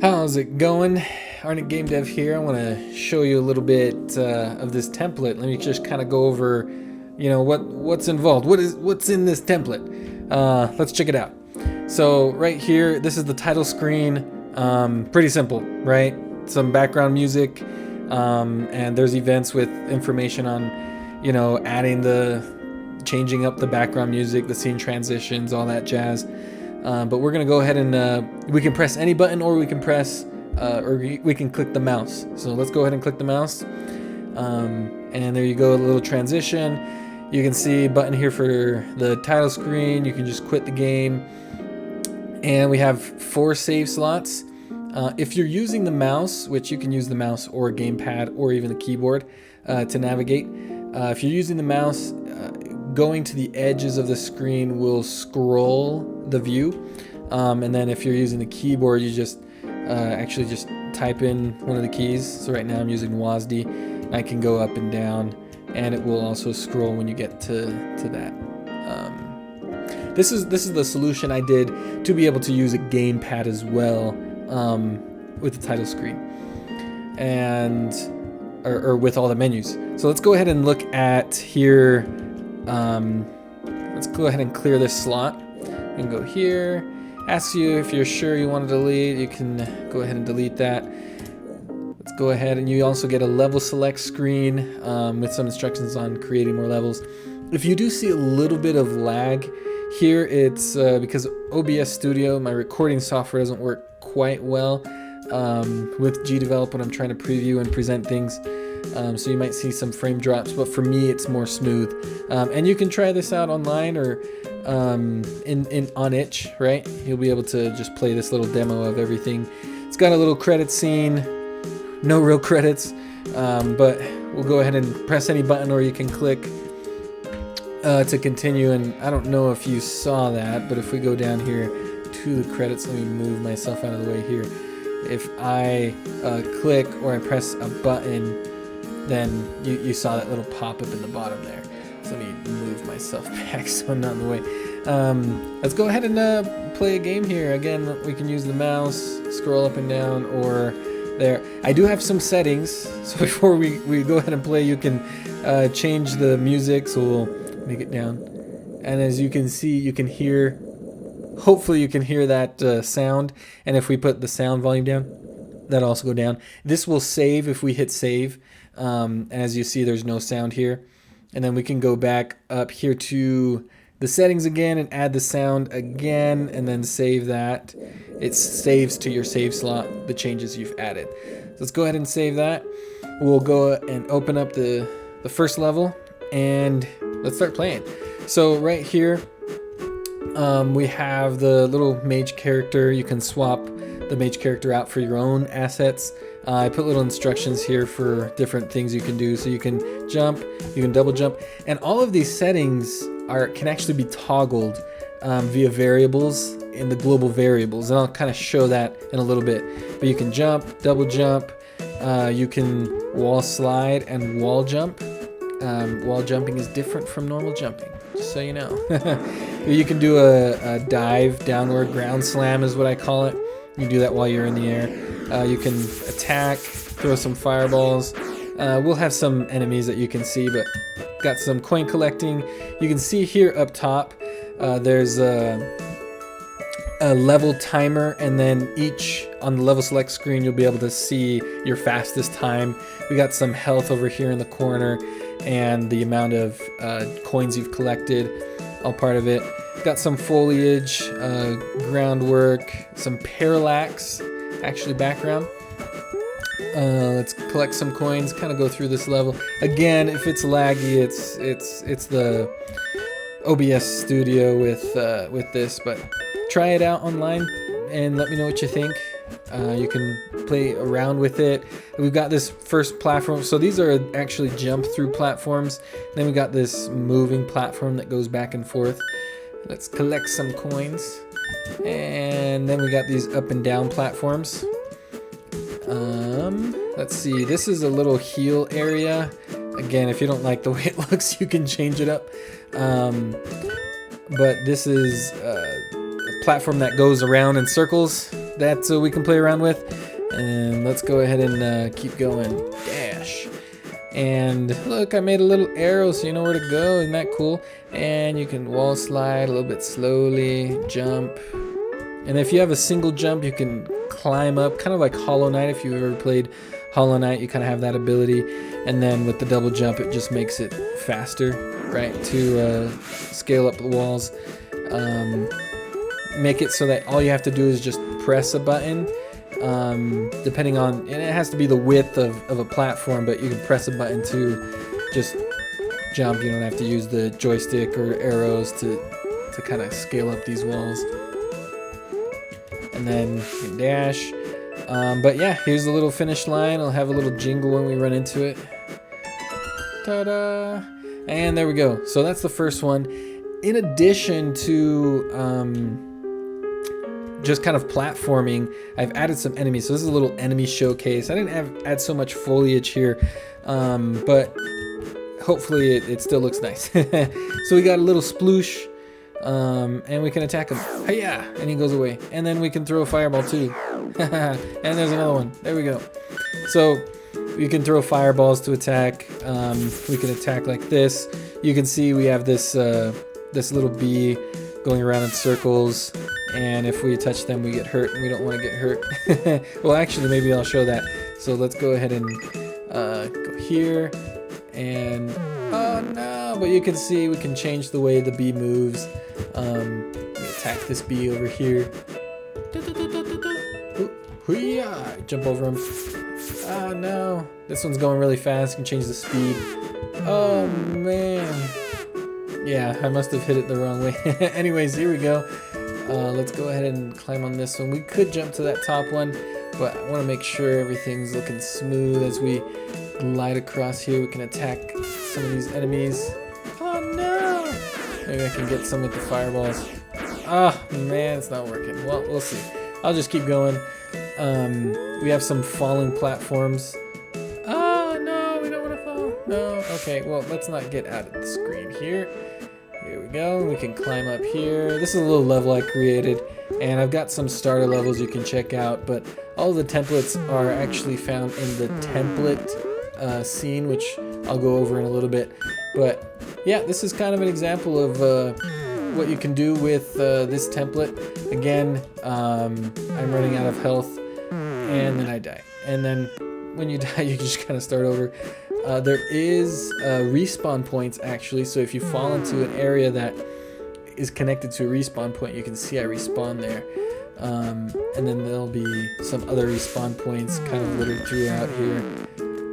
How's it going? Arctic Game Dev here. I want to show you a little bit of this template. Let me just kind of go over, what's involved. What's in this template? Let's check it out. So right here, this is the title screen. Pretty simple, right? Some background music, and there's events with information on, changing up the background music, the scene transitions, all that jazz. But we're gonna go ahead and we can press any button, or we can press we can click the mouse. So let's go ahead and click the mouse, and there you go, a little transition. You can see a button here for the title screen. You can just quit the game, and we have 4 save slots. If you're using the mouse, which you can use the mouse or a gamepad or even the keyboard to navigate, if you're using the mouse, going to the edges of the screen will scroll the view, and then if you're using the keyboard, you just actually just type in one of the keys. So right now I'm using WASD. I can go up and down, and it will also scroll when you get to that. This is the solution I did to be able to use a gamepad as well, with the title screen, and or with all the menus. So let's go ahead and look at here. Let's go ahead and clear this slot. You can go here. Asks you if you're sure you want to delete. You can go ahead and delete that. Let's go ahead, and you also get a level select screen with some instructions on creating more levels. If you do see a little bit of lag here, it's because OBS Studio, my recording software, doesn't work quite well with GDevelop when I'm trying to preview and present things. So you might see some frame drops, but for me it's more smooth. And you can try this out online or on Itch, right? You'll be able to just play this little demo of everything. It's got a little credit scene, no real credits, but we'll go ahead and press any button, or you can click to continue. And I don't know if you saw that, but if we go down here to the credits, let me move myself out of the way here. If I click or I press a button, then you saw that little pop-up in the bottom there. So let me move myself back so I'm not in the way. Let's go ahead and play a game here. Again, we can use the mouse, scroll up and down, or there. I do have some settings, so before we go ahead and play, you can change the music, so we'll make it down. And as you can see, you can hear, hopefully you can hear that sound, and if we put the sound volume down, that'll also go down. This will save if we hit save. As you see, there's no sound here, and then we can go back up here to the settings again and add the sound again, and then save that. It saves to your save slot the changes you've added. So let's go ahead and save that. We'll go and open up the first level, and let's start playing. So right here, we have the little mage character. You can swap the mage character out for your own assets. I put little instructions here for different things you can do. So you can jump, you can double jump, and all of these settings can actually be toggled via variables in the global variables, and I'll kind of show that in a little bit. But you can jump, double jump, you can wall slide and wall jump. Wall jumping is different from normal jumping, just so you know. You can do a dive, downward ground slam is what I call it. You do that while you're in the air. You can attack, throw some fireballs. We'll have some enemies that you can see, but got some coin collecting. You can see here up top, there's a level timer, and then each on the level select screen, you'll be able to see your fastest time. We got some health over here in the corner, and the amount of coins you've collected, all part of it. Got some foliage, groundwork, some parallax, actually background. Let's collect some coins, kind of go through this level. Again, if it's laggy, it's the OBS Studio with this, but try it out online and let me know what you think. You can play around with it. We've got this first platform, so these are actually jump through platforms. Then we got this moving platform that goes back and forth. Let's collect some coins, and then we got these up and down platforms. Let's see, this is a little heal area. Again, if you don't like the way it looks, you can change it up. But this is a platform that goes around in circles. that we can play around with. And let's go ahead and keep going. Dash. And look, I made a little arrow so you know where to go. Isn't that cool? And you can wall slide a little bit slowly, jump. And if you have a single jump, you can climb up, kind of like Hollow Knight. If you've ever played Hollow Knight, you kind of have that ability. And then with the double jump, it just makes it faster, right, to scale up the walls. Make it so that all you have to do is just press a button. Depending on, and it has to be the width of a platform, but you can press a button to just jump. You don't have to use the joystick or arrows to kind of scale up these walls. And then you can dash. But yeah, here's the little finish line. I'll have a little jingle when we run into it. Ta-da! And there we go. So that's the first one. In addition to just kind of platforming, I've added some enemies. So this is a little enemy showcase. I didn't add so much foliage here, but hopefully it still looks nice. So we got a little sploosh, and we can attack him. Hiya! And he goes away. And then we can throw a fireball too. And there's another one. There we go. So you can throw fireballs to attack. We can attack like this. You can see we have this this little bee going around in circles, and if we touch them we get hurt, and we don't want to get hurt. Well, actually, maybe I'll show that. So let's go ahead and go here, and oh no, but you can see we can change the way the bee moves. We attack this bee over here. Jump over him. Oh no, this one's going really fast. You can change the speed. Oh man. Yeah, I must have hit it the wrong way. Anyways, here we go. Let's go ahead and climb on this one. We could jump to that top one, but I want to make sure everything's looking smooth as we glide across here. We can attack some of these enemies. Oh no! Maybe I can get some with the fireballs. Oh man, it's not working. Well, we'll see. I'll just keep going. We have some falling platforms. Oh no, we don't want to fall. No. Okay, well, let's not get out of the screen here. Here we go. We can climb up here. This is a little level I created, and I've got some starter levels you can check out, but all the templates are actually found in the template scene, which I'll go over in a little bit. But yeah, this is kind of an example of what you can do with this template. Again, I'm running out of health, and then I die. And then when you die, you just kind of start over. There is respawn points, actually, so if you fall into an area that is connected to a respawn point, you can see I respawn there. And then there'll be some other respawn points kind of littered throughout here,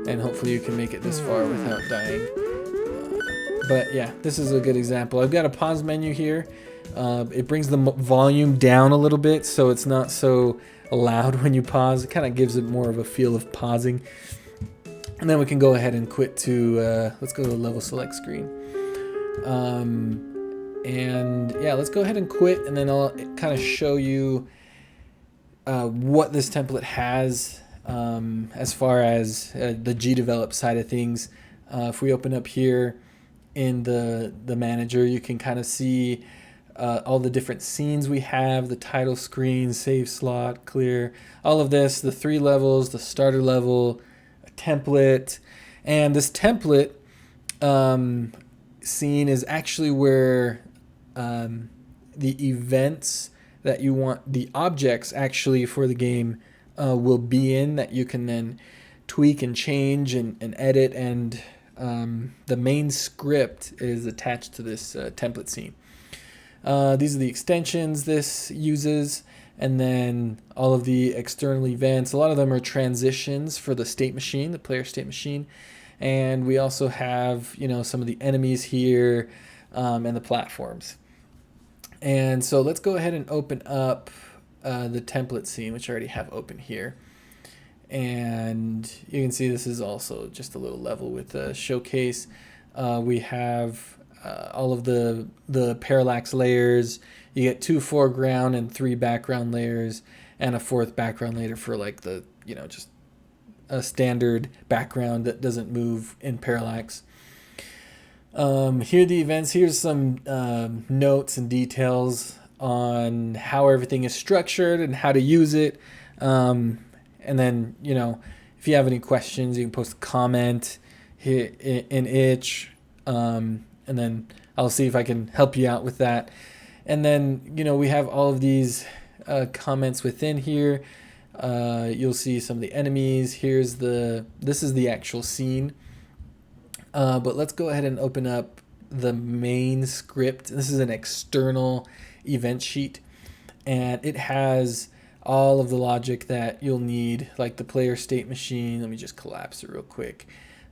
and hopefully you can make it this far without dying. But yeah, this is a good example. I've got a pause menu here. It brings the volume down a little bit so it's not so loud when you pause. It kind of gives it more of a feel of pausing. And then we can go ahead and quit to, let's go to the level select screen. And yeah, let's go ahead and quit, and then I'll kind of show you what this template has as far as the GDevelop side of things. If we open up here in the manager, you can kind of see all the different scenes we have, the title screen, save slot, clear, all of this, the 3 levels, the starter level, template. And this template scene is actually where the events that you want, the objects actually for the game will be in, that you can then tweak and change and edit, and the main script is attached to this template scene. These are the extensions this uses, and then all of the external events. A lot of them are transitions for the state machine, the player state machine. And we also have, you know, some of the enemies here and the platforms. And so let's go ahead and open up the template scene, which I already have open here. And you can see this is also just a little level with a showcase. We have all of the parallax layers. You get 2 foreground and 3 background layers, and a 4th background layer for like the, you know, just a standard background that doesn't move in parallax. Here are the events. Here's some notes and details on how everything is structured and how to use it. And then, if you have any questions, you can post a comment here in itch, and then I'll see if I can help you out with that. And then, we have all of these comments within here. You'll see some of the enemies. This is the actual scene. But let's go ahead and open up the main script. This is an external event sheet, and it has all of the logic that you'll need, like the player state machine. Let me just collapse it real quick.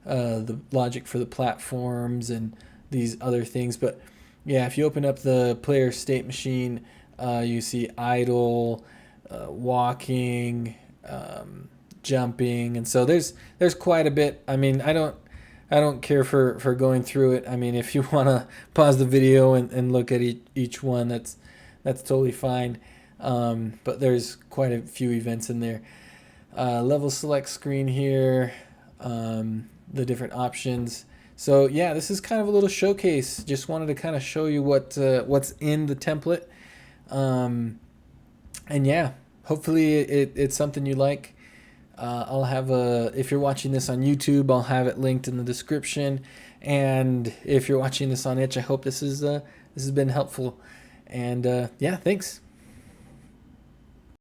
The logic for the platforms and these other things. But yeah, if you open up the player state machine, you see idle, walking, jumping, and so there's quite a bit. I mean, I don't care for going through it. I mean, if you want to pause the video and look at each one, that's totally fine. But there's quite a few events in there. Level select screen here, the different options. So yeah, this is kind of a little showcase. Just wanted to kind of show you what's in the template. And yeah, hopefully it's something you like. I'll have if you're watching this on YouTube, I'll have it linked in the description. And if you're watching this on itch, I hope this has been helpful. And yeah, thanks.